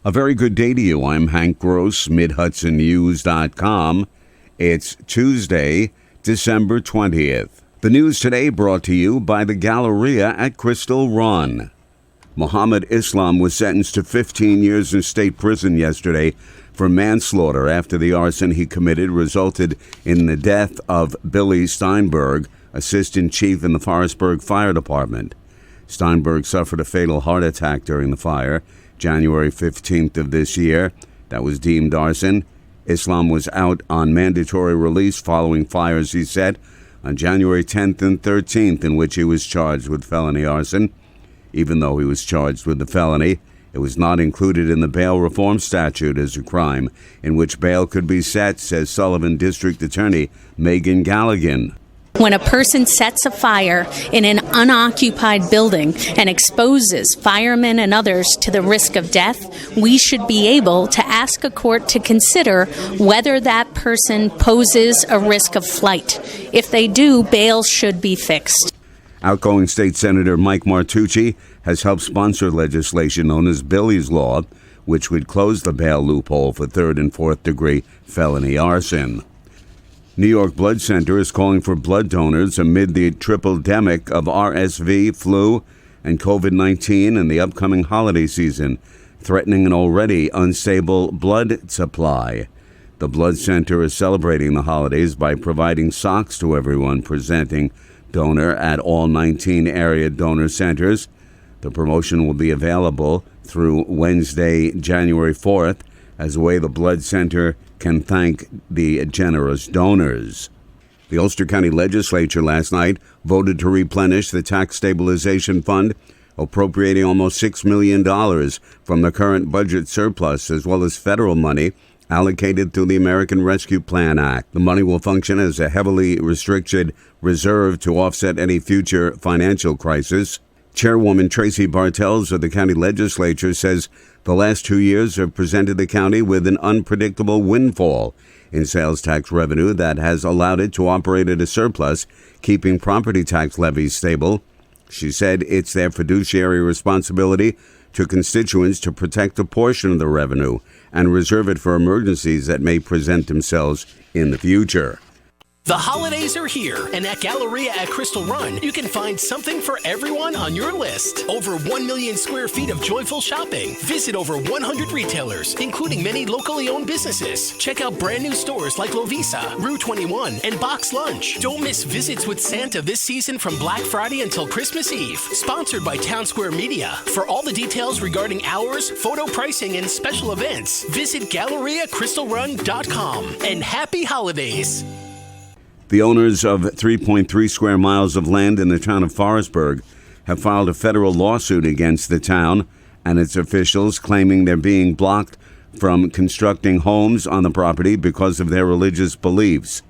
A very good day to you. I'm Hank Gross, Mid-HudsonNews.com. It's Tuesday, December 20th. The news today brought to you by the Galleria at Crystal Run. Muhammad Islam was sentenced to 15 years in state prison yesterday for manslaughter after the arson he committed resulted in the death of Billy Steinberg, assistant chief in the Forestburg Fire Department. Steinberg suffered a fatal heart attack during the fire, January 15th of this year. That was deemed arson. Islam was out on mandatory release following fires, he said, on January 10th and 13th, in which he was charged with felony arson. Even though he was charged with the felony, it was not included in the bail reform statute as a crime in which bail could be set, says Sullivan District Attorney Megan Galligan. When a person sets a fire in an unoccupied building and exposes firemen and others to the risk of death, we should be able to ask a court to consider whether that person poses a risk of flight. If they do, bail should be fixed. Outgoing State Senator Mike Martucci has helped sponsor legislation known as Billy's Law, which would close the bail loophole for third and fourth degree felony arson. New York Blood Center is calling for blood donors amid the triple-demic of RSV, flu, and COVID-19 in the upcoming holiday season, threatening an already unstable blood supply. The Blood Center is celebrating the holidays by providing socks to everyone presenting donor at all 19 area donor centers. The promotion will be available through Wednesday, January 4th, as a way the Blood Center can thank the generous donors. The Ulster County Legislature last night voted to replenish the Tax Stabilization Fund, appropriating almost $6 million from the current budget surplus, as well as federal money allocated through the American Rescue Plan Act. The money will function as a heavily restricted reserve to offset any future financial crisis. Chairwoman Tracy Bartels of the county legislature says the last 2 years have presented the county with an unpredictable windfall in sales tax revenue that has allowed it to operate at a surplus, keeping property tax levies stable. She said it's their fiduciary responsibility to constituents to protect a portion of the revenue and reserve it for emergencies that may present themselves in the future. The holidays are here, and at Galleria at Crystal Run, you can find something for everyone on your list. Over 1 million square feet of joyful shopping. Visit over 100 retailers, including many locally owned businesses. Check out brand new stores like Lovisa, Rue 21, and Box Lunch. Don't miss Visits with Santa this season from Black Friday until Christmas Eve. Sponsored by Town Square Media. For all the details regarding hours, photo pricing, and special events, visit GalleriaCrystalRun.com. And happy holidays! The owners of 3.3 square miles of land in the town of Forestburg have filed a federal lawsuit against the town and its officials, claiming they're being blocked from constructing homes on the property because of their religious beliefs.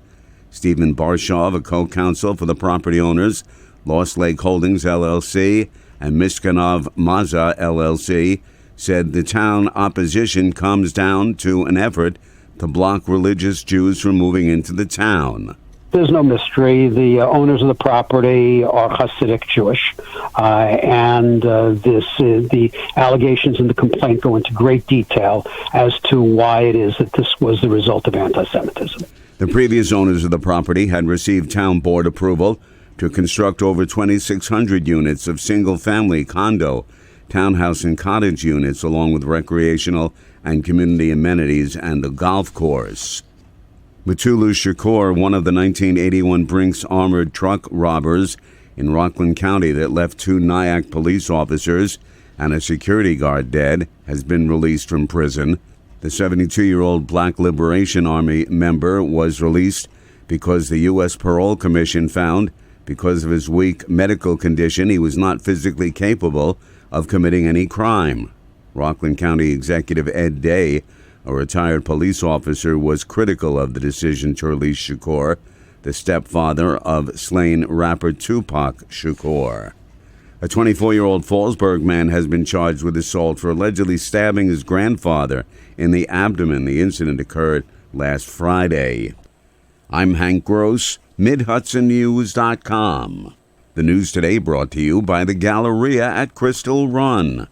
Stephen Barshaw, a co-counsel for the property owners, Lost Lake Holdings, LLC, and Mishkanov Maza, LLC, said the town opposition comes down to an effort to block religious Jews from moving into the town. There's no mystery. The owners of the property are Hasidic Jewish, and the allegations in the complaint go into great detail as to why it is that this was the result of anti-Semitism. The previous owners of the property had received town board approval to construct over 2,600 units of single-family condo, townhouse, and cottage units, along with recreational and community amenities and a golf course. Matulu Shakur, one of the 1981 Brinks armored truck robbers in Rockland County that left 2 Nyack police officers and a security guard dead, has been released from prison. The 72-year-old Black Liberation Army member was released because the U.S. Parole Commission found, because of his weak medical condition, he was not physically capable of committing any crime. Rockland County Executive Ed Day, a retired police officer, was critical of the decision to release Shakur, the stepfather of slain rapper Tupac Shakur. A 24-year-old Fallsburg man has been charged with assault for allegedly stabbing his grandfather in the abdomen. The incident occurred last Friday. I'm Hank Gross, Mid-HudsonNews.com. The news today brought to you by the Galleria at Crystal Run.